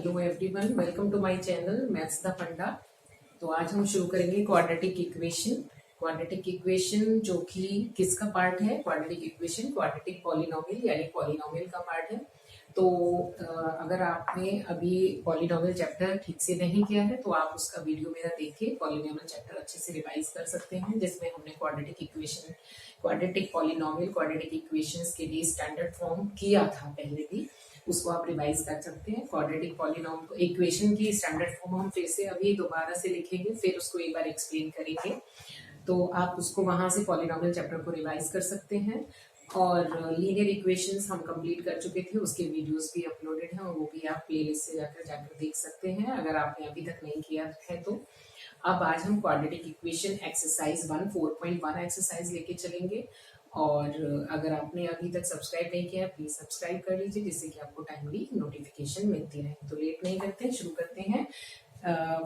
Hello everyone, welcome to my channel maths the funda. तो आज हम शुरू करेंगे क्वाड्रेटिक इक्वेशन। क्वाड्रेटिक इक्वेशन जो कि किसका पार्ट है? क्वाड्रेटिक इक्वेशन क्वाड्रेटिक पॉलिनोमियल यानी पॉलिनोमियल का पार्ट है। तो अगर आपने अभी पॉलिनोमियल चैप्टर ठीक से नहीं किया है तो आप उसका वीडियो मेरा देखिए। पॉलिनोमियल चैप्टर अच्छे से रिवाइज कर सकते हैं, जिसमें हमने quadratic equation, quadratic polynomial, quadratic equations के लिए स्टैंडर्ड फॉर्म किया था पहले भी, उसको आप रिवाइज कर सकते हैं। क्वाड्रेटिक पॉलिनोमियल इक्वेशन की स्टैंडर्ड फॉर्म हम फिर से अभी दोबारा से लिखेंगे, फिर उसको एक बार एक्सप्लेन करेंगे। तो आप उसको वहां से पॉलिनोमियल चैप्टर को रिवाइज कर सकते हैं। और लीनियर इक्वेशंस हम कंप्लीट कर चुके थे, उसके वीडियोस भी अपलोडेड हैं और वो भी आप प्लेलिस्ट से जाकर देख सकते हैं अगर आपने अभी तक नहीं किया है तो। अब आज हम क्वाड्रेटिक इक्वेशन एक्सरसाइज 1 एक्सरसाइज लेके चलेंगे। और अगर आपने अभी तक सब्सक्राइब नहीं किया है प्लीज सब्सक्राइब कर लीजिए, जिससे कि आपको टाइमली नोटिफिकेशन मिलती रहे। तो लेट नहीं करते, शुरू करते हैं।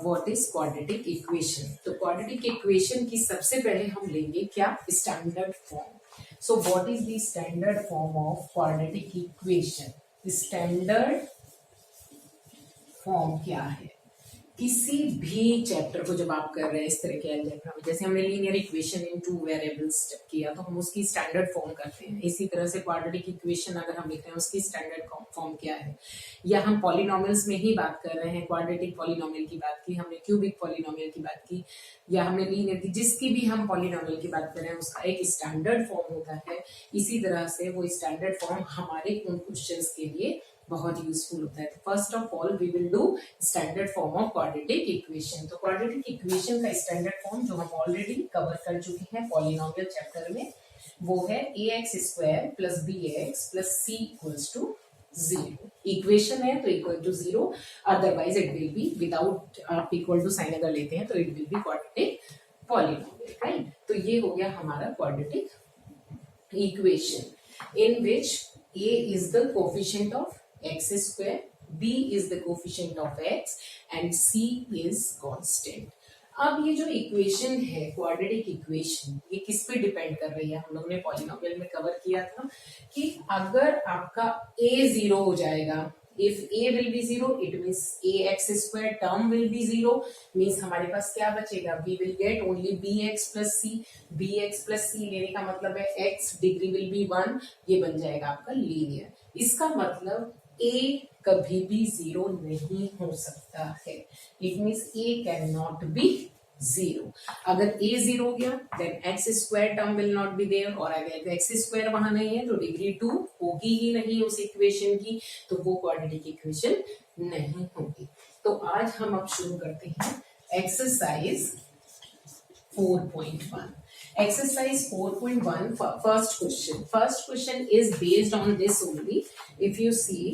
What is quadratic equation? तो क्वाड्रेटिक इक्वेशन की सबसे पहले हम लेंगे क्या? Standard form. So what is the standard form of quadratic equation? Standard form क्या है? किसी भी चैप्टर को जब आप कर रहे हैं इस तरह के अलजेब्रा में, जैसे हमने linear equation in two variables किया तो हम उसकी स्टैंडर्ड फॉर्म करते हैं। इसी तरह से क्वाड्रेटिक इक्वेशन अगर हम लिख रहे हैं उसकी स्टैंडर्ड फॉर्म क्या है? या हम पॉलिनोमियल्स में ही बात कर रहे हैं, क्वाड्रेटिक पॉलिनोमियल की बात की हमने, क्यूबिक पॉलिनोमियल की बात की, या हमने लीनियर की, जिसकी भी हम पॉलिनोमियल की बात कर रहे हैं उसका एक स्टैंडर्ड फॉर्म होता है। इसी तरह से वो स्टैंडर्ड फॉर्म हमारे उन क्वेश्चंस के लिए बहुत यूजफुल होता है। First of all we will do standard form of quadratic equation. तो क्वाड्रेटिक इक्वेशन का स्टैंडर्ड फॉर्म जो हम ऑलरेडी कवर कर चुके हैं पॉलिनोमियल चैप्टर में, वो है ax² + bx + c = 0। इक्वेशन है तो equal to 0, otherwise it will be without, आप इक्वल टू साइन अगर लेते हैं तो it will be quadratic polynomial, right? तो ये हो गया हमारा quadratic equation in which a is the coefficient of x², b is the coefficient of x and c is constant। अब ये जो इक्वेशन है क्वाड्रेटिक इक्वेशन, ये किस पे डिपेंड कर रही है? हम लोगों ने पॉलिनोमियल में कवर किया था कि अगर आपका a 0 हो जाएगा, if a will be 0 it means ax² term will be 0, means हमारे पास क्या बचेगा? we will get only bx + c। bx + c लेने का मतलब है x डिग्री will be 1, ये बन जाएगा आपका लीनियर। इसका मतलब a कभी भी 0 नहीं हो सकता है। It means a can not be 0। अगर a 0 हो गया then x² term will not be there, और अगर x² वहां नहीं है तो डिग्री 2 होगी ही नहीं उस इक्वेशन की, तो वो क्वाड्रेटिक इक्वेशन नहीं होगी। तो आज हम अब शुरू करते हैं exercise 4.1। Exercise 4.1 first question. First question is based on this only. If you see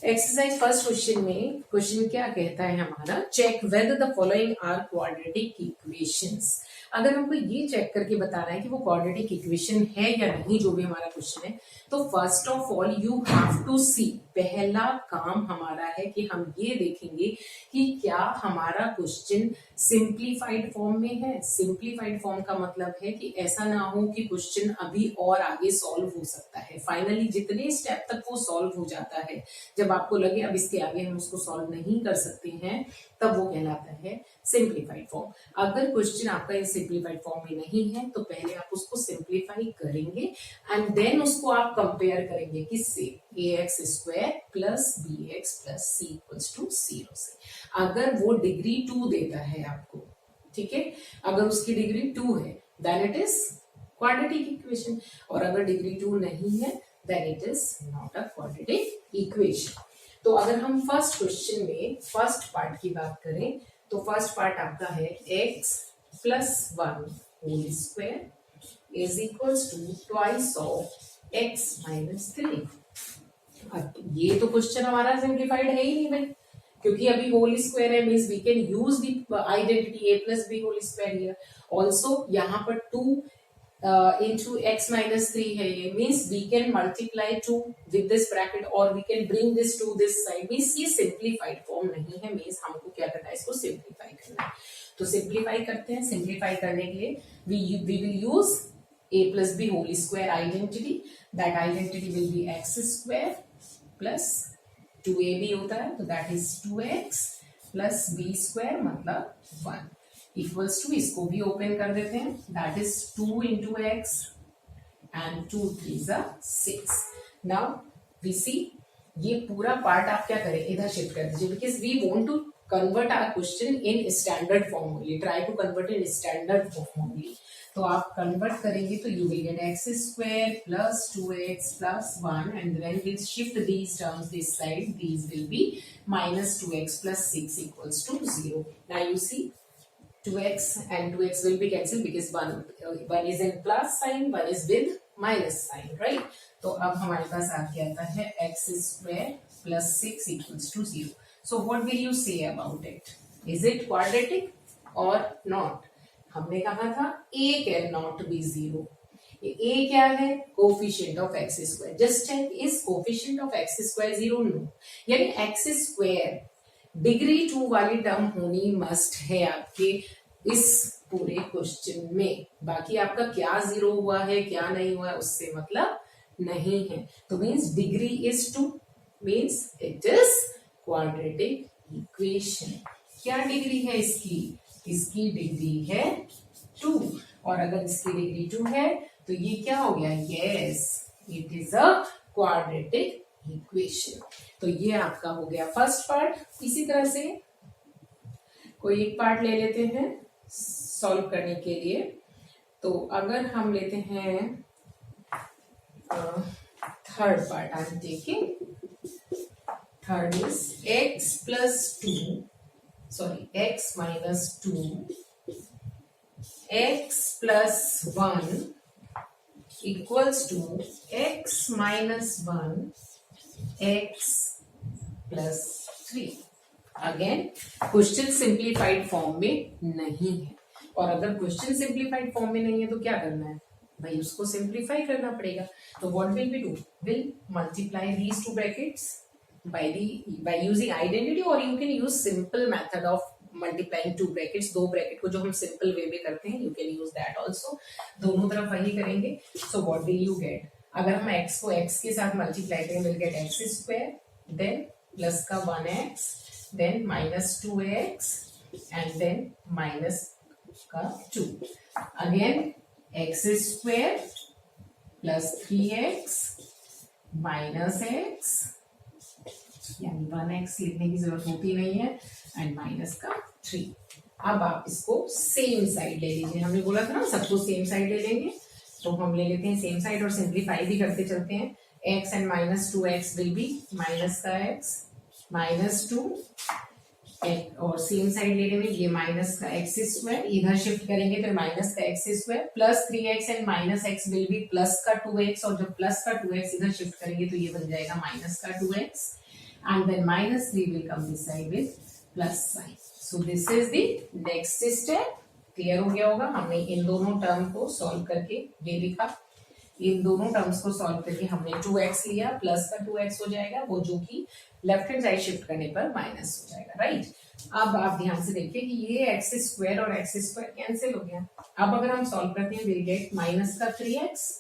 exercise first question में क्वेश्चन क्या कहता है हमारा? check whether the following are quadratic equations। अगर हमको ये चेक करके बताना है कि वो क्वाड्रेटिक इक्वेशन है या नहीं, जो भी हमारा क्वेश्चन है, तो first of all you have to see, पहला काम हमारा है कि हम ये देखेंगे कि क्या हमारा क्वेश्चन सिंप्लीफाइड फॉर्म में है। सिंप्लीफाइड फॉर्म का मतलब है कि ऐसा ना हो कि क्वेश्चन अभी और आगे सॉल्व हो सकता है, फाइनली जितने स्टेप तक वो सॉल्व हो जाता है, जब आपको लगे अब इसके आगे हम उसको सॉल्व नहीं कर सकते हैं, तब वो कहलाता है सिंप्लीफाइड फॉर्म। अगर क्वेश्चन आपका इन सिंप्लीफाइड फॉर्म में नहीं है तो पहले आप उसको सिंप्लीफाई करेंगे एंड देन उसको आप कंपेयर करेंगे किससे? ax² + bx + c = 0 से। अगर वो डिग्री 2 देता है आपको, ठीक है, अगर उसकी डिग्री 2 है then it is quadratic equation, और अगर डिग्री 2 नहीं है then it is not a quadratic equation. तो अगर हम फर्स्ट क्वेश्चन में फर्स्ट पार्ट की बात करें तो फर्स्ट पार्ट आपका है x + 1 whole square is equals to twice of x - 3। अब ये तो क्वेश्चन हमारा सिंप्लीफाइड है ही नहीं भाई, क्योंकि अभी होल स्क्वायर है, means we can use the identity a + b whole square here. Also यहाँ पर 2 into x - 3 है, ये means we can multiply 2 with this bracket और we can bring this to this side, means ये simplified form नहीं है, means हमको क्या करना है? इसको सिंप्लीफाई करना है। तो सिंप्लीफाई करते हैं। सिंप्लीफाई करने के लिए we will use a + b whole square identity, that identity will be x² + 2a भी होता है, तो that is 2x plus b square मतलब 1 इक्वल्स टू, इसको भी ओपन कर देते हैं, that is 2 into X and 2 3 6. Now we see, ये पूरा पार्ट आप क्या करें, इधर शिफ्ट कर दीजिए, because we want to convert our question in standard form only, try to convert in standard form only. तो आप कन्वर्ट करेंगे तो you will get x square plus 2x plus 1 and then will shift these terms this side, these will be minus 2x plus 6 equals to 0. Now you see 2x and 2x will be cancelled because one is in plus sign, one is with minus sign, right? तो अब हमारे पास आगे आता है x square plus 6 equals to 0. So what will you say about it? Is it quadratic or not? हमने कहा था a can not be 0. a क्या है? Coefficient of x square. Just check, is coefficient of x square 0? No. यानी x square degree 2 वाली term होनी must है आपके इस पूरे क्वेश्चन में. बाकी आपका क्या 0 हुआ है क्या नहीं हुआ है उससे मतलब नहीं है. तो means degree is 2, means it is quadratic equation. क्या डिग्री है इसकी? इसकी डिग्री है 2. और अगर इसकी डिग्री 2 है तो ये क्या हो गया? Yes, it is a quadratic equation. तो ये आपका हो गया फर्स्ट पार्ट. इसी तरह से कोई एक पार्ट ले लेते हैं सॉल्व करने के लिए. तो अगर हम लेते हैं third part, I am taking third is x plus 2, sorry x minus 2, x plus 1 equals to x minus 1 x plus 3. Again question simplified form में नहीं है, और अगर क्वेश्चन सिंप्लीफाइड फॉर्म में नहीं है तो क्या करना है भाई? उसको सिंप्लीफाई करना पड़ेगा. तो what will we do? Will multiply these two brackets by using identity, or you can use simple method of multiplying two brackets. दो ब्रैकेट को जो हम सिंपल वे में करते हैं, you can use that also. दोनों तरफ वही करेंगे. So what will you get? अगर हम x को x के साथ मल्टीप्लाई करें, we'll get x square, then plus का 1x, then minus 2x, and then minus का 2. Again x square plus 3x minus x, यानी 1x लिखने की जरूरत होती नहीं है, एंड माइनस का 3. अब आप इसको सेम साइड ले लीजिए. हमने बोला था ना सबको सेम साइड ले लेंगे, तो हम ले लेते हैं सेम साइड और सिंप्लीफाई भी करते चलते हैं. x and minus 2x will be minus का x माइनस 2, और सेम साइड लेने में ये माइनस का x स्क्वायर इधर शिफ्ट करेंगे तो माइनस का x square plus 3x and minus x will be plus का 2x, और जब प्लस का 2x इधर शिफ्ट करेंगे तो ये बन जाएगा माइनस का 2x, and then minus 3 will come this side with plus sign. So this is the next step. Clear हो गया होगा. हमने इन दोनों टर्म को सॉल्व करके ये लिखा, इन दोनों टर्म्स को सॉल्व करके हमने 2x लिया, प्लस का 2x हो जाएगा, वो जो कि लेफ्ट हैंड साइड शिफ्ट करने पर माइनस हो जाएगा. राइट. अब आप ध्यान से देखिए कि ये एक्स स्क्वायर और एक्स स्क्वायर कैंसिल हो गया. अब अगर हम सॉल्व करते हैं, विल गेट माइनस का 3x,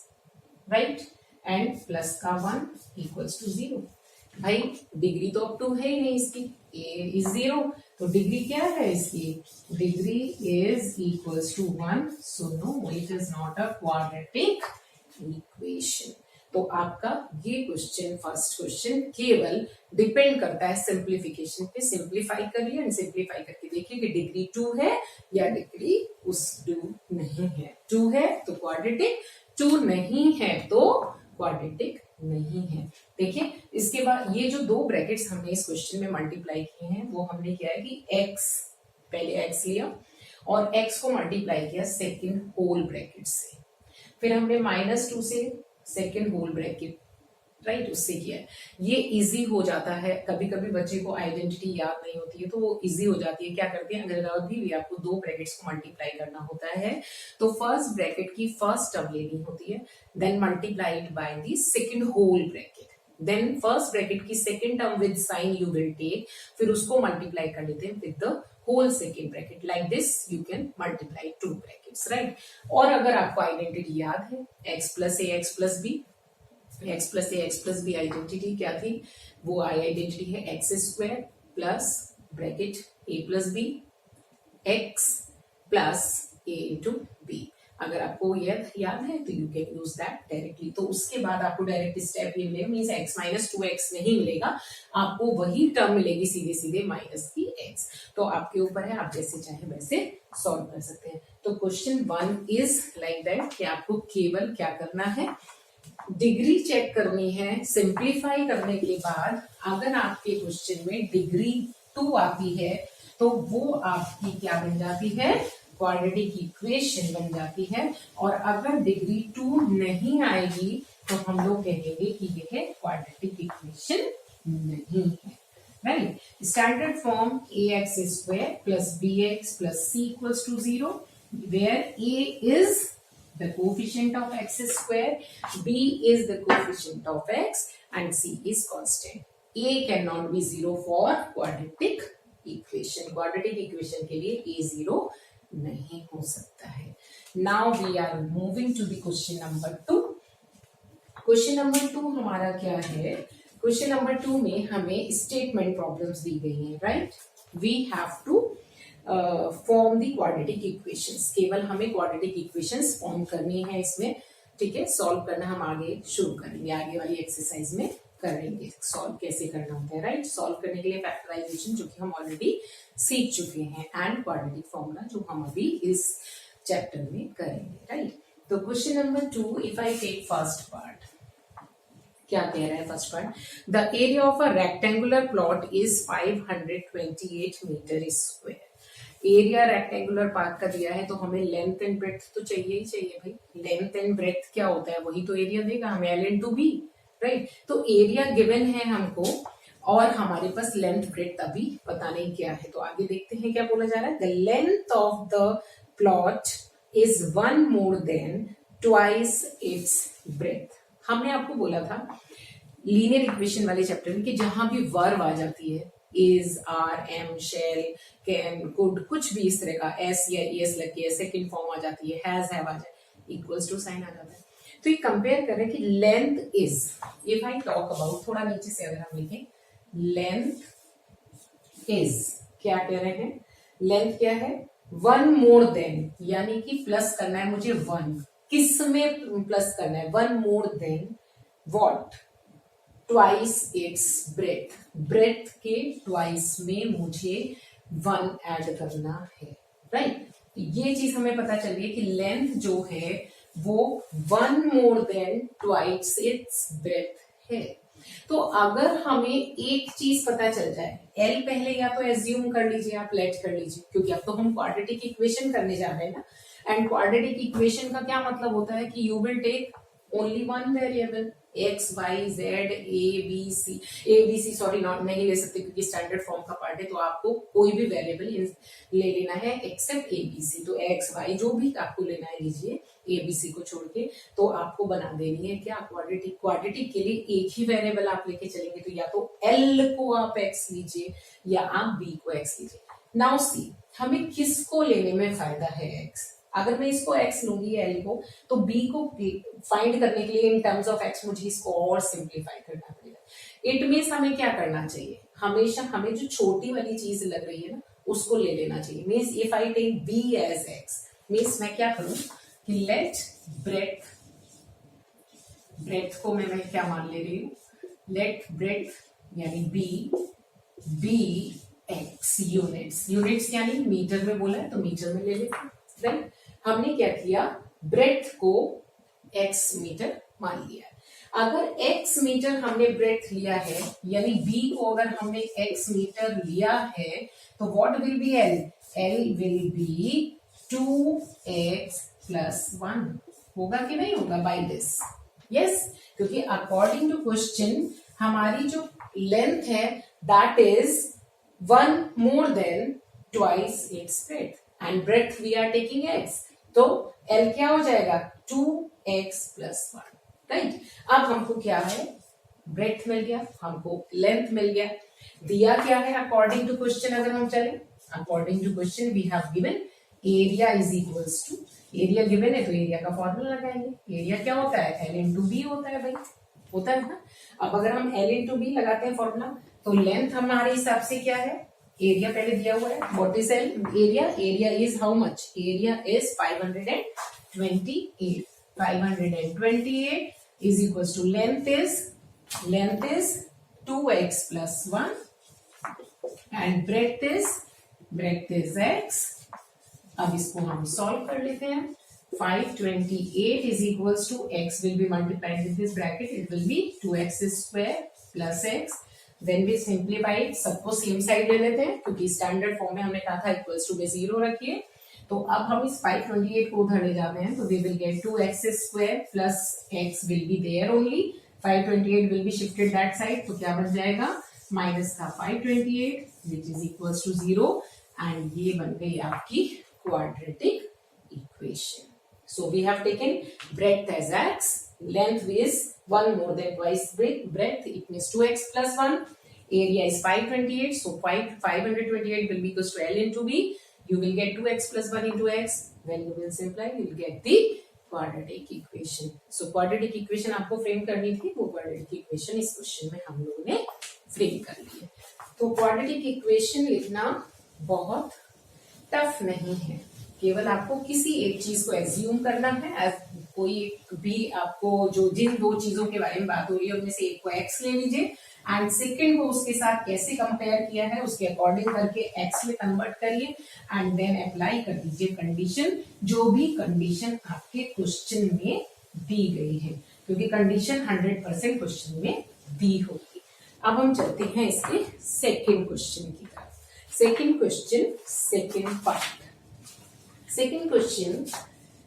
राइट, एंड प्लस का 1 इक्वल्स टू 0. भाई डिग्री तो अब 2 है ही नहीं इसकी, a इज 0, तो डिग्री क्या है इसकी? Degree is equals to 1. So no, it is not a quadratic equation. तो आपका ये क्वेश्चन, फर्स्ट क्वेश्चन, केवल डिपेंड करता है सिंप्लीफिकेशन पे. सिंप्लीफाई करिए एंड सिंप्लीफाई करके देखिए कि डिग्री 2 है या डिग्री उस 2 नहीं है. 2 है तो क्वाड्रेटिक, 2 नहीं है तो क्वाड्रेटिक नहीं है. देखिए इसके बाद ये जो दो ब्रैकेट्स हमने इस क्वेश्चन में मल्टीप्लाई किए हैं, वो हमने किया है कि x, पहले x लिया और x को मल्टीप्लाई किया सेकंड होल ब्रैकेट से, फिर हमने -2 से सेकंड होल ब्रैकेट, राइट, उससे किया है. ये इजी हो जाता है. कभी कभी बच्चे को आइडेंटिटी याद नहीं होती है तो वो इजी हो जाती है. क्या करते हैं, अगर अभी भी आपको दो ब्रैकेट्स को मल्टीप्लाई करना होता है तो फर्स्ट ब्रैकेट की फर्स्ट टर्म लेनी होती है, then multiply it by the second whole bracket, then first bracket की second term with sign you will take, फिर उसको मल्टीप्लाई कर लेते हैं with the whole second bracket. Like this you can multiply two brackets, right. और अगर आपको identity याद है x plus a x plus b, X plus A X plus B identity क्या थी, वो आइडेंटिटी है एक्स स्क्वायर प्लस ब्रैकेट ए plus B x plus ए into B. अगर आपको याद है तो you can use that directly. तो उसके बाद आपको डायरेक्ट स्टेप ये मिलेगा, मीन्स एक्स माइनस 2x नहीं मिलेगा, आपको वही टर्म मिलेगी सीधे सीधे माइनस की एक्स। तो आपके ऊपर है, आप जैसे चाहे वैसे सॉल्व कर सकते हैं। तो क्वेश्चन 1 इज लाइक दैट कि आपको केवल क्या करना है, डिग्री चेक करनी है। सिंप्लीफाई करने के बाद अगर आपके क्वेश्चन में डिग्री 2 आती है तो वो आपकी क्या बन जाती है, क्वाड्रेटिक इक्वेशन बन जाती है। और अगर डिग्री 2 नहीं आएगी तो हम लोग कहेंगे कि यह क्वाड्रेटिक इक्वेशन नहीं है, right. Standard form ax square plus bx plus c equals to 0, where a is the coefficient of x square, b is the coefficient of x and c is constant. a cannot be 0 for quadratic equation. Quadratic equation के लिए a 0 नहीं हो सकता है। Now we are moving to the question number 2. Question number 2 हमारा क्या है, question number 2 में हमें statement problems दी गई हैं, right? We have to form the quadratic equations. केवल हमें क्वाड्रेटिक इक्वेशंस फॉर्म करनी है इसमें, ठीक है। सॉल्व करना हम आगे शुरू करेंगे, आगे वाली एक्सरसाइज में करेंगे सॉल्व कैसे करना होता है, राइट। सॉल्व करने के लिए फैक्टराइजेशन जो कि हम ऑलरेडी सीख चुके हैं, एंड क्वाड्रेटिक फॉर्मूला जो हम अभी इस चैप्टर में करेंगे, राइट। तो question number 2, if I take first part, क्या कह रहा है first part, the area of a rectangular plot is 528 meter square. Area rectangular part का दिया है तो हमें लेंथ एंड ब्रेड्थ तो चाहिए ही चाहिए भाई। लेंथ एंड ब्रेड्थ क्या होता है, वही तो एरिया देगा हमें, एल इंटू बी, राइट। तो एरिया गिवन है हमको और हमारे पास लेंथ ब्रेड्थ अभी पता नहीं क्या है। तो आगे देखते हैं क्या बोला जा रहा है, the length of the plot is 1 more than twice it's breadth. हमने आपको बोला था लीनियर इक्वेशन वाले चैप्टर में कि जहां भी वर्ब आ जाती है, is, are, am, shall, can, could, कुछ भी इस तरह का एस या एस लग के सेकंड फॉर्म आ जाती है, हैज, हैव आ जाए, इक्वल्स टू साइन आ जाता है। तो ये कंपेयर कर रहे हैं कि length is, if I talk about, थोड़ा नीचे से अगर हम लिखें, लेंथ इज, क्या कह रहे हैं, लेंथ क्या है, 1 मोर देन, यानी कि प्लस करना है मुझे 1, किस में प्लस करना है, 1 more than what, twice its breadth, breadth के ट्वाइस में मुझे 1 ऐड करना है, राइट। ये चीज हमें पता चल गई कि लेंथ जो है वो 1 more than twice its breath है। तो अगर हमें एक चीज पता चल जाए, एल पहले या तो एज्यूम कर लीजिए, आप लेट कर लीजिए, क्योंकि अब तो हम क्वाड्रेटिक इक्वेशन करने जा रहे हैं ना, एंड क्वाड्रेटिक इक्वेशन का क्या मतलब होता है कि you will take only 1 variable, x y z a b c sorry not नहीं ले सकते क्योंकि स्टैंडर्ड फॉर्म का पार्ट है, तो आपको कोई भी वेरिएबल ले लेना है एक्सेप्ट ए बी सी। तो एक्स वाई जो भी आपको लेना है लीजिए, ए बी सी को छोड़ के। तो आपको बना देनी है क्या, क्वाड्रेटिक। क्वाड्रेटिक के लिए एक ही वेरिएबल आप लेके चलेंगे, तो या तो एल को आप एक्स लीजिए या आप बी को एक्स लीजिए। नाउ सी, हमें किसको लेने में फायदा है एक्स, अगर मैं इसको x लूंगी एल को, तो b को फाइंड करने के लिए इन टर्म्स ऑफ x मुझे इसको और सिंप्लीफाई करना पड़ेगा। इट मीन्स हमें क्या करना चाहिए, हमेशा हमें जो छोटी वाली चीज लग रही है ना उसको ले लेना चाहिए। Means if I take b as x, means मैं क्या करूं कि लेट ब्रेथ, ब्रेथ को मैं क्या मान ले रही हूं, लेट ब्रेथ यानी b x यूनिट्स, यूनिट्स यानी मीटर में बोला है तो मीटर में ले लेते, राइट। हमने क्या किया, ब्रेथ को x मीटर मान लिया। अगर x मीटर हमने ब्रेथ लिया है, यानी b को अगर हमने x मीटर लिया है, तो what will be l, l will be 2x plus 1, होगा कि नहीं होगा बाय दिस, यस। क्योंकि अकॉर्डिंग टू क्वेश्चन हमारी जो लेंथ है that is 1 more than twice its breadth, and breadth we are taking x, तो L क्या हो जाएगा 2x प्लस 1, राइट। अब हमको क्या है, ब्रेथ मिल गया, हमको लेंथ मिल गया, दिया क्या है अकॉर्डिंग टू क्वेश्चन। अगर हम चले according to question we have given area is equals to, area given है तो एरिया का फॉर्मूला लगाएंगे। एरिया क्या होता है, L इंटू बी होता है भाई, होता है ना। अब अगर हम L इंटू बी लगाते हैं फॉर्मूला, तो लेंथ हमारे हिसाब से क्या है, एरिया पहले दिया हुआ है, what is L, area, area is how much, area is 528, 528 is equals to length is 2x plus 1 and breadth is x. अब इसको हम सॉल्व कर लेते हैं। 528 is equals to x will be multiplied with this bracket, it will be 2x square plus x. Then we simplify it, सबको same side ले लेते हैं क्योंकि स्टैंडर्ड फॉर्म में हमने कहा था इक्वल्स टू में 0 रखिए। तो अब हम इस 528 को उधर ले जाते हैं, तो we will get 2x square plus x will be there only, 528 will be shifted that side, तो क्या बन जाएगा, माइनस का 528 which is equals to 0 and ये बन गई आपकी quadratic equation. So we have taken breadth as x, length is 1 more than twice breadth, it means 2x plus 1, area is 528, so 528 will be equals to L into B. You will get 2x plus 1 into x. When you will simplify, you will get the quadratic equation. So quadratic equation आपको frame करनी थी, वो quadratic equation इस question में हम लोगों ने frame कर ली है। तो quadratic equation लिखना बहुत टफ नहीं है, केवल आपको किसी एक चीज को एज्यूम करना है। कोई भी आपको जो जिन दो चीजों के बारे में बात हो रही है उनमें से एक को x ले लीजिए एंड सेकंड को उसके साथ कैसे कंपेयर किया है उसके अकॉर्डिंग करके x में कन्वर्ट करिए एंड देन अप्लाई कर दीजिए कंडीशन, जो भी कंडीशन आपके क्वेश्चन में दी गई है, क्योंकि कंडीशन 100% क्वेश्चन में दी होगी। अब हम चलते हैं इसके सेकेंड क्वेश्चन की तरफ। Second question, second part. Second question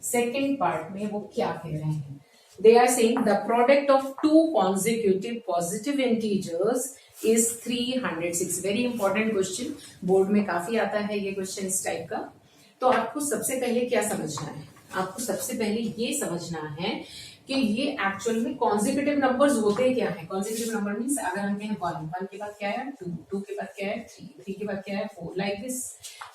second part में वो क्या कह रहे हैं, they are saying the product of two consecutive positive integers is 306. Very important question, board में काफी आता है ये क्वेश्चन इस टाइप का। तो आपको सबसे पहले क्या समझना है, आपको सबसे पहले ये समझना है कि ये एक्चुअल में कॉन्जिक्यूटिव नंबर्स होते क्या है। कॉन्जिक्यूटिव नंबर मीन्स अगर हम कहें 1 के बाद क्या है 2 के बाद क्या है 3 के बाद क्या है 4, लाइक दिस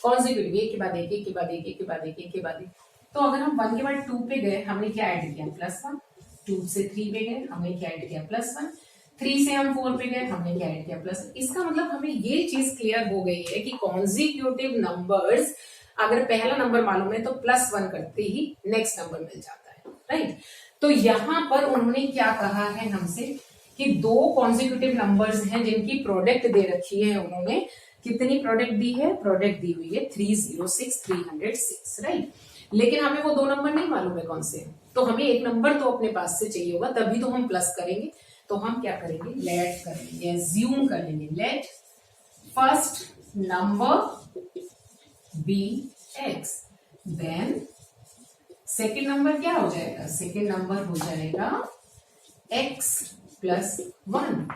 कॉन्जिक्यूटिव, एक के बाद एक, एक के बाद एक, एक के बाद एक, एक के बाद एक। तो अगर हम 1 के बाद 2 पे गए हमने क्या ऐड किया +1, 2 से 3 पे गए हमने क्या ऐड किया +1, 3 से हम 4 पे गए हमने क्या ऐड किया +1। इसका मतलब हमें ये चीज क्लियर हो गई है कि कॉन्जिक्यूटिव नंबर्स अगर पहला नंबर मालूम है तो +1 करते ही नेक्स्ट नंबर मिल जाता है, राइट। तो यहां पर उन्होंने क्या कहा है हमसे कि दो कॉन्जिक्यूटिव नंबर्स हैं जिनकी प्रोडक्ट दे रखी है, उन्होंने कितनी प्रोडक्ट दी है, प्रोडक्ट दी हुई है 306, 306, राइट। लेकिन हमें वो दो नंबर नहीं मालूम है कौन से, तो हमें एक नंबर तो अपने पास से चाहिए होगा, तभी तो हम प्लस करेंगे। तो हम क्या करेंगे, लेट करेंगे, एज्यूम कर लेंगे, let first number be x, then second number क्या हो जाएगा, सेकेंड नंबर हो जाएगा x plus 1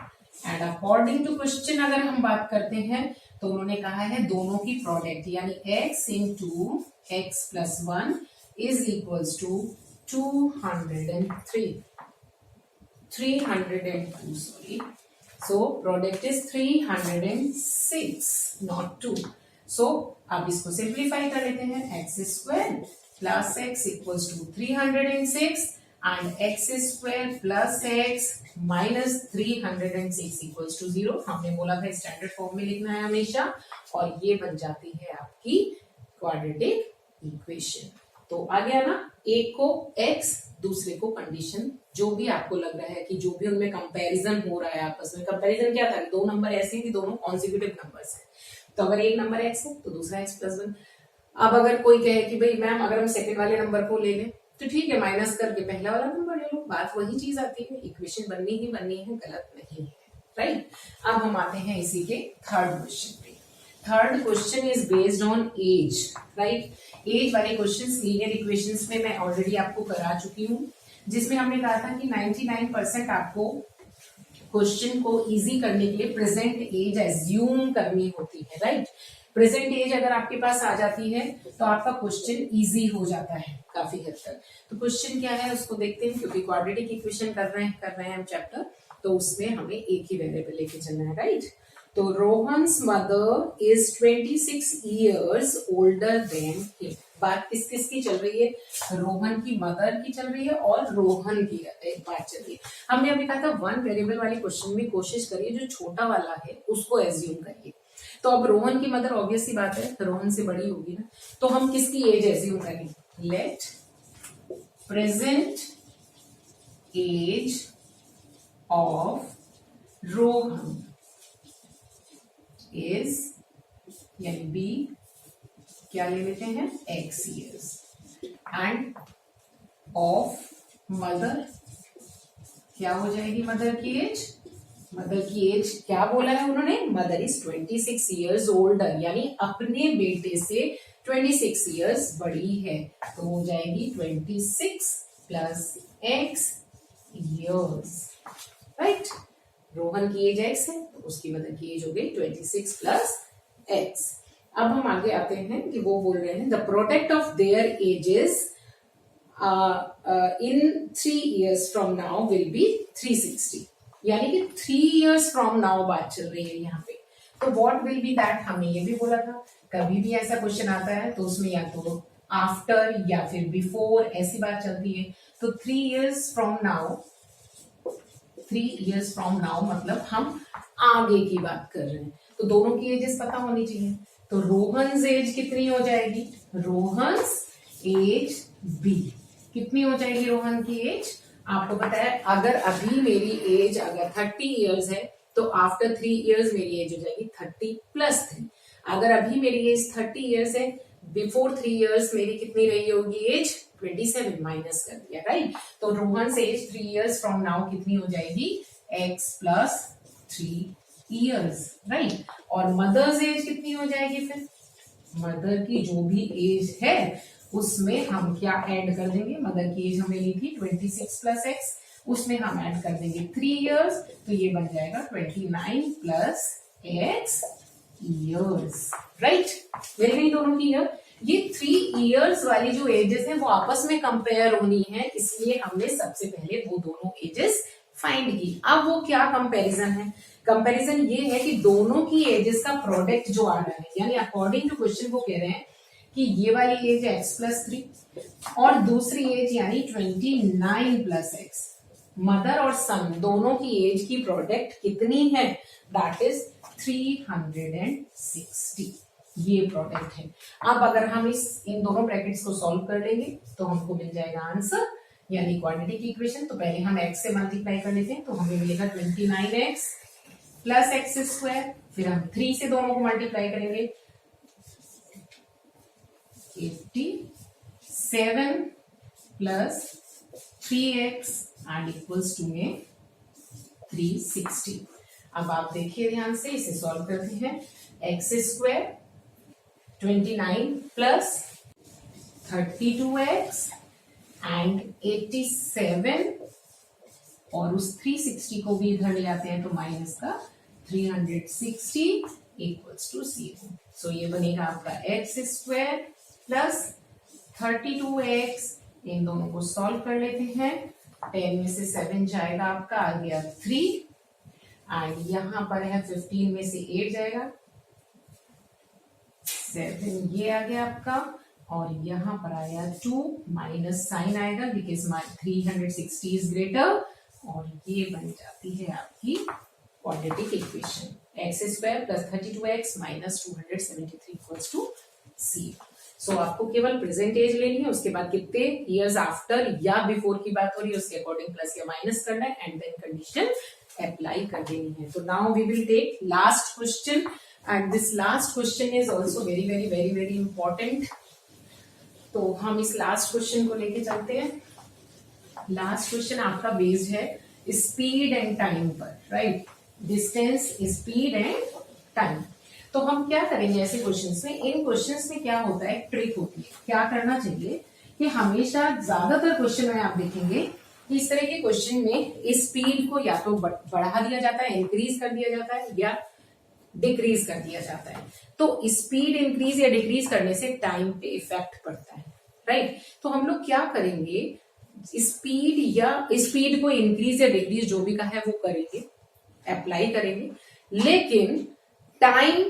and according to question अगर हम बात करते हैं तो उन्होंने कहा है दोनों की प्रोडक्ट यानी x into x plus 1 is equals to 203, 302 sorry, so product is 306 not 2। सो अब इसको सिंप्लीफाई कर लेते हैं, x square plus x equals to 306 and x square plus x minus 306 equals to 0। हमने बोला था स्टैंडर्ड फॉर्म में लिखना है हमेशा, और ये बन जाती है आपकी क्वाड्रेटिक इक्वेशन। तो आ गया ना, एक को x दूसरे को कंडीशन, जो भी आपको लग रहा है कि जो भी उनमें कंपैरिजन हो रहा है आपस में। कंपैरिजन क्या था, दो नंबर ऐसे कि दोनों कॉन्जिक्यूटिव नंबर्स हैं, तो अगर एक नंबर x है तो दूसरा x प्लस 1। अब अगर कोई कहे कि भाई मैम अगर हम सेकंड वाले नंबर को ले लें तो ठीक है, माइनस करके पहला वाला नंबर ले लो, बात वही चीज आती है, इक्वेशन बननी ही बननी है, गलत नहीं है, राइट। अब हम आते हैं इसी के थर्ड क्वेश्चन पे। Third question is based on age, right. Age वाले क्वेश्चंस लीनियर इक्वेशंस में मैं ऑलरेडी आपको करा चुकी हूँ, जिसमें हमने कहा था कि 99% आपको क्वेश्चन को इजी करने के लिए प्रेजेंट एज एज्यूम करनी होती है, राइट। प्रेजेंट एज अगर आपके पास आ जाती है तो आपका क्वेश्चन इजी हो जाता है काफी हद तक। तो क्वेश्चन क्या है उसको देखते हैं, क्योंकि क्वाड्रेटिक इक्वेशन कर रहे हैं हम चैप्टर, तो उसमें हमें एक ही वेरिएबल लेके चलना है, राइट। तो Rohan's mother is 26 years older than him। बात किस किस की चल रही है, रोहन की मदर की चल रही है और रोहन की बात चल रही है। हमने अभी कहा था वन वेरिएबल वाले क्वेश्चन में कोशिश करिए जो छोटा वाला है उसको एज्यूम करिए। तो अब रोहन की मदर ऑब्वियस सी बात है रोहन से बड़ी होगी ना, तो हम किसकी एज एज्यूम करेंगे, let present age of Rohan is, यानी बी क्या ले लेते हैं, x years, and of mother क्या हो जाएगी, मदर की एज, मदर की एज क्या बोला है उन्होंने, मदर इज 26 years older, यानी अपने बेटे से 26 years बड़ी है, तो हो जाएगी 26 plus x years, right. Rohan की एज x है तो उसकी मदर की एज हो गई 26 प्लस x। अब हम आगे आते हैं कि वो बोल रहे हैं the product of their edges in 3 years from now will be 360, यानी कि 3 years फ्रॉम नाउ बात चल रही है यहाँ पे। तो व्हाट विल बी दैट, हमने ये भी बोला था कभी भी ऐसा क्वेश्चन आता है तो उसमें या तो आफ्टर या फिर बिफोर ऐसी बात चलती है। तो 3 years from now, 3 years from now मतलब हम आगे की बात कर रहे हैं, तो दोनों की एजेस पता होनी चाहिए। तो रोहन्स एज कितनी हो जाएगी, रोहन्स एज बी कितनी हो जाएगी, रोहन की एज आपको पता है अगर अभी मेरी एज अगर 30 years है तो आफ्टर 3 years मेरी एज हो जाएगी 30 प्लस 3। अगर अभी मेरी एज 30 years है, बिफोर 3 years मेरी कितनी रही होगी एज, 27 माइनस कर दिया, राइट। तो रोहन से एज 3 years फ्रॉम नाउ कितनी हो जाएगी, x प्लस 3 years, राइट। और मदर्स एज कितनी हो जाएगी, फिर मदर की जो भी एज है उसमें हम क्या ऐड कर देंगे, मदर की एज हमें ली थी 26 प्लस x, उसमें हम ऐड कर देंगे 3 years, तो ये बन जाएगा 29 प्लस x years, राइट। मिल गई दोनों की ईयर। ये 3 years वाली जो एजेस है वो आपस में कंपेयर होनी है, इसलिए हमने सबसे पहले वो दोनों एजेस फाइंड की। अब वो क्या कंपैरिजन है, कंपैरिजन ये है कि दोनों की एजेस का प्रोडक्ट जो आ रहा है, यानी अकॉर्डिंग टू क्वेश्चन वो कह रहे हैं कि ये वाली एज है x प्लस 3 और दूसरी एज यानी 29 प्लस x, मदर और सन दोनों की एज की प्रोडक्ट कितनी है, दैट इज 360, ये प्रोडक्ट है। अब अगर हम इन दोनों ब्रैकेट्स को सॉल्व कर लेंगे तो हमको मिल जाएगा आंसर, यानी क्वांटिटी की इक्वेशन। तो पहले हम x से मल्टीप्लाई कर लेते हैं तो हमें मिलेगा 29x प्लस एक्स स्क्वायर, फिर हम 3 से दोनों को मल्टीप्लाई करेंगे 87 plus 3x and equals to में 360। अब आप देखिए ध्यान से, इसे सॉल्व करते हैं, x square 29 plus 32x and 87 और उस 360 को भी इधर ले आते हैं तो माइनस का 360 इक्वल्स टू 0। सो ये बनेगा आपका एक्स स्क्वायर प्लस 32x, इन दोनों को सॉल्व कर लेते हैं, 10 में से 7 जाएगा आपका, आ गया 3 एंड यहां पर है 15 में से 8 जाएगा 7, ये आ गया आपका, और यहां पर आया 2 माइनस साइन आएगा बिकॉज 360 इज ग्रेटर, और ये बन जाती है आपकी quadratic equation, x square plus 32x minus 273 equals to 0। So आपको केवल प्रेजेंट एज लेनी है, उसके बाद कितने इयर्स आफ्टर या बिफोर की बात हो रही है उसके अकॉर्डिंग प्लस या माइनस करना है एंड देन कंडीशन अप्लाई कर देनी है। तो now we will take last question and this last question is also very very very very important. तो हम इस लास्ट क्वेश्चन को लेके चलते हैं। लास्ट क्वेश्चन आपका बेस्ड है स्पीड एंड टाइम पर, right, distance, speed and time. तो हम क्या करेंगे ऐसे क्वेश्चंस में, इन क्वेश्चंस में क्या होता है, ट्रिक होती है, क्या करना चाहिए कि हमेशा ज्यादातर क्वेश्चन में आप देखेंगे कि इस तरह के क्वेश्चन में स्पीड को या तो बढ़ा दिया जाता है, इंक्रीज कर दिया जाता है, या डिक्रीज कर दिया जाता है। तो स्पीड इंक्रीज या डिक्रीज करने से टाइम पे इफेक्ट पड़ता है, राइट। तो हम लोग क्या करेंगे, स्पीड को इंक्रीज या डिक्रीज जो भी कहा है वो करेंगे, अप्लाई करेंगे, लेकिन टाइम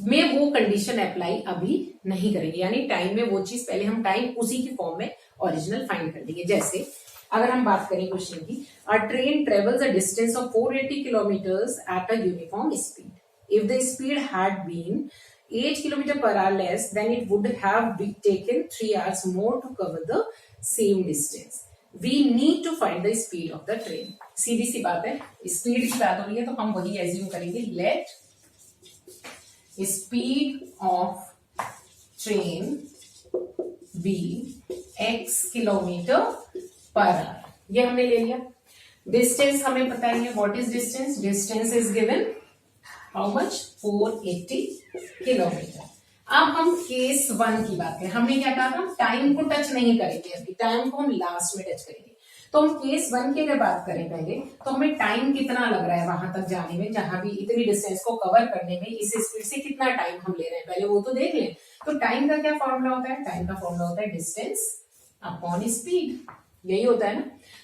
में वो कंडीशन अप्लाई अभी नहीं करेंगे, यानी टाइम में वो चीज पहले हम टाइम उसी की फॉर्म में ओरिजिनल फाइंड कर लेंगे। जैसे अगर हम बात करें क्वेश्चन की, a train travels a distance of 480 kilometres at a uniform speed, if the speed had been 8 kilometre per hour less than it would have taken 3 hours more to cover the same distance, we need to find the speed of the train. सीधी सी बात है, speed की बात हो रही है तो हम वही एज्यूम करेंगे, let speed of train be x kilometer per hour. ये हमने ले लिया। डिस्टेंस हमें पता ही है, what is distance, distance is given how much, 480 kilometer. अब हम केस 1 की बात करें, हमने क्या कहा था, टाइम को टच नहीं करेंगे, अभी टाइम को हम लास्ट में टच करेंगे। तो हम केस 1 की अगर बात करें पहले, तो हमें टाइम कितना लग रहा है वहां तक जाने में, जहां भी इतनी डिस्टेंस को कवर करने में इस स्पीड से कितना टाइम हम ले रहे हैं, पहले वो तो देख लें। तो टाइम का क्या फॉर्मूला होता है, टाइम का फॉर्मूला होता है डिस्टेंस अपॉन स्पीड, यही होता है ना।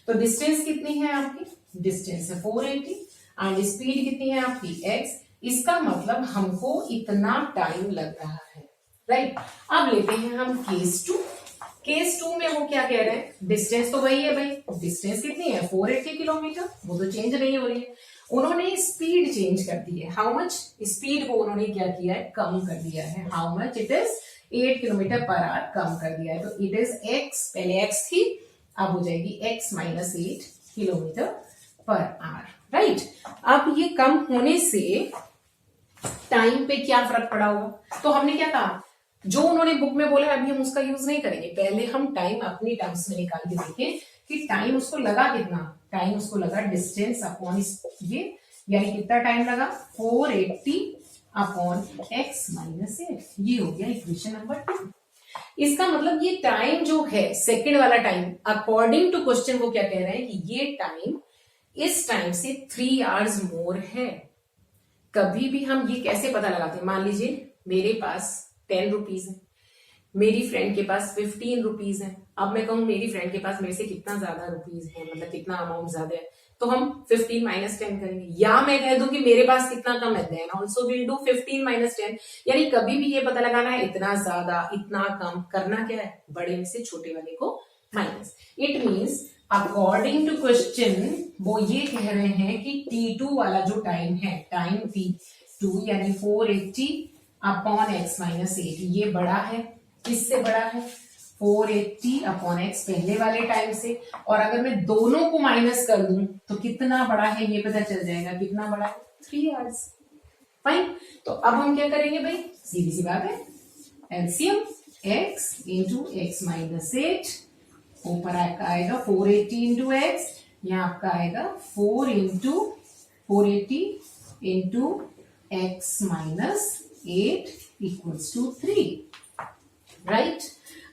तो डिस्टेंस कितनी है आपकी, डिस्टेंस है 480 एंड स्पीड कितनी है आपकी x, इसका मतलब हमको इतना टाइम लग रहा है, राइट। अब लेते हैं हम केस 2। केस 2 में वो क्या कह रहे हैं, डिस्टेंस तो वही है भाई, डिस्टेंस कितनी है 480 किलोमीटर, वो तो चेंज नहीं हो रही है। उन्होंने स्पीड चेंज कर दी है, हाउ मच, स्पीड को उन्होंने क्या किया है, कम कर दिया है, how much, it is 8 kilometre per hour कम कर दिया है। तो इट इज x, पहले x थी, अब हो जाएगी x minus 8 kilometre per hour, right. अब ये कम होने से टाइम पे क्या फर्क पड़ा होगा, तो हमने क्या कहा, जो उन्होंने बुक में बोला अभी हम उसका यूज नहीं करेंगे, पहले हम टाइम अपनी टर्म्स में निकाल के देखें कि टाइम उसको लगा कितना, टाइम उसको लगा डिस्टेंस अपॉन ये, यानी कितना टाइम लगा 480 अपॉन x माइनस 8, ये हो गया इक्वेशन नंबर 2। इसका मतलब ये टाइम जो है सेकंड वाला टाइम, अकॉर्डिंग टू क्वेश्चन वो क्या कह रहे हैं कि ये टाइम इस टाइम से 3 hours मोर है। कभी भी हम ये कैसे पता लगाते हैं, मान लीजिए मेरे पास 10 रुपीज है, मेरी फ्रेंड के पास 15 रुपीज है। अब मैं कहूं मेरी फ्रेंड के पास मेरे से कितना ज्यादा रुपीज है, मतलब कितना अमाउंट ज्यादा है, तो हम 15 माइनस 10 करेंगे, या मैं कह दूं कि मेरे पास कितना कम है, then also will do 15 minus 10। यानी कभी भी ये पता लगाना है इतना ज्यादा इतना कम, करना क्या है, बड़े में से छोटे वाले को minus. It means according to question वो ये कह रहे हैं कि T2 वाला जो टाइम है, टाइम T2 यानी 480 अपॉन x माइनस 8, ये बड़ा है, किससे बड़ा है, 480 अपॉन x पहले वाले टाइम से। और अगर मैं दोनों को माइनस कर दूं तो कितना बड़ा है ये पता चल जाएगा, कितना बड़ा है 3 hours, फाइन। तो अब हम क्या करेंगे भाई, सीधी सी बात है, LCM x into x minus 8, ऊपर आपका आएगा 480 इंटू एक्स, यहाँ आपका आएगा 480 into x minus 8 equals to 3, right.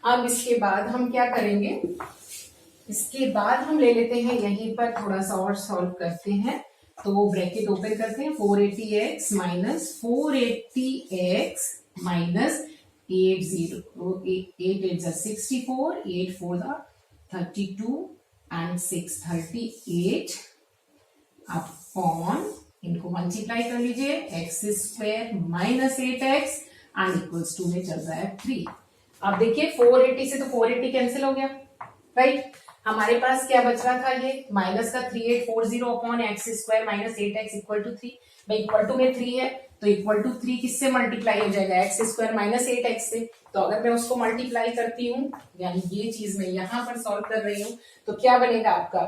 अब इसके बाद हम क्या करेंगे, इसके बाद हम ले लेते हैं यहीं पर थोड़ा सा और सॉल्व करते हैं, तो ब्रैकेट ओपन करते हैं, 480x minus 480x minus 80, 8 8 64, 8 4 32 and 6 38 upon, इनको मल्टीप्लाई कर लीजिए, x square minus 8x and equals to में चल रहा है 3। अब देखिए 480 से तो 480 कैंसिल हो गया, राइट। हमारे पास क्या बच रहा था, ये माइनस का 3840 upon x square minus 8x equal to 3। भाई इक्वल टू में 3 है तो इक्वल टू 3 किससे मल्टीप्लाई हो जाएगा, एक्स स्क्वायर माइनस 8x से। तो अगर मैं उसको मल्टीप्लाई करती हूँ, यानी ये चीज मैं यहां पर सॉल्व कर रही हूँ, तो क्या बनेगा आपका,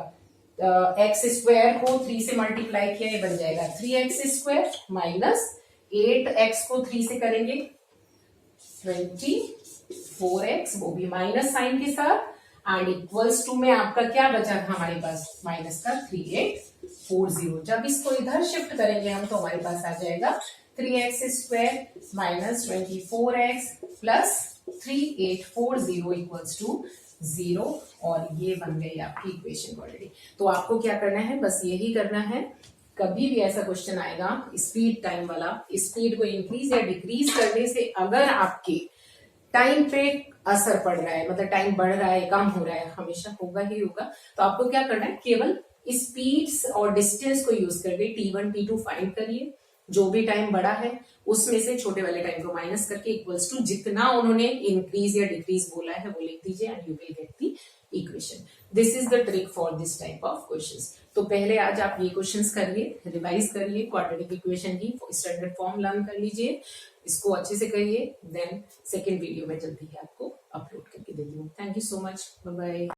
एक्स स्क्वायर को 3 से मल्टीप्लाई किया, ये बन जाएगा 3x स्क्वायर माइनस 8x को 3 से करेंगे 24x, वो भी माइनस साइन के साथ, एंड इक्वल्स टू में आपका क्या बचा था हमारे पास, माइनस का 3840। जब इसको इधर शिफ्ट करेंगे हम तो हमारे पास आ जाएगा 3x square minus 24x plus 3840 equals to 0, और ये बन गई आपकी इक्वेशन ऑलरेडी। तो आपको क्या करना है, बस यही करना है, कभी भी ऐसा क्वेश्चन आएगा स्पीड टाइम वाला, स्पीड को इंक्रीज या डिक्रीज करने से अगर आपके टाइम पे असर पड़ रहा है, मतलब टाइम बढ़ रहा है कम हो रहा है, हमेशा होगा ही होगा, तो आपको क्या करना है, केवल स्पीड्स और डिस्टेंस को यूज करके T1 T2 फाइंड करिए, जो भी टाइम बड़ा है उसमें से छोटे वाले टाइम को माइनस करके इक्वल्स टू जितना उन्होंने इंक्रीज या डिक्रीज बोला है वो लिख दीजिए and you will get the equation. This is the trick for this type of questions. तो पहले आज आप ये क्वेश्चंस करिए, रिवाइज करिए, क्वाड्रेटिक इक्वेशन की स्टैंडर्ड फॉर्म लर्न कर लीजिए, इसको अच्छे से करिए। देन सेकेंड वीडियो में जल्दी ही आपको अपलोड करके देती हूँ। Thank you so much, bye bye.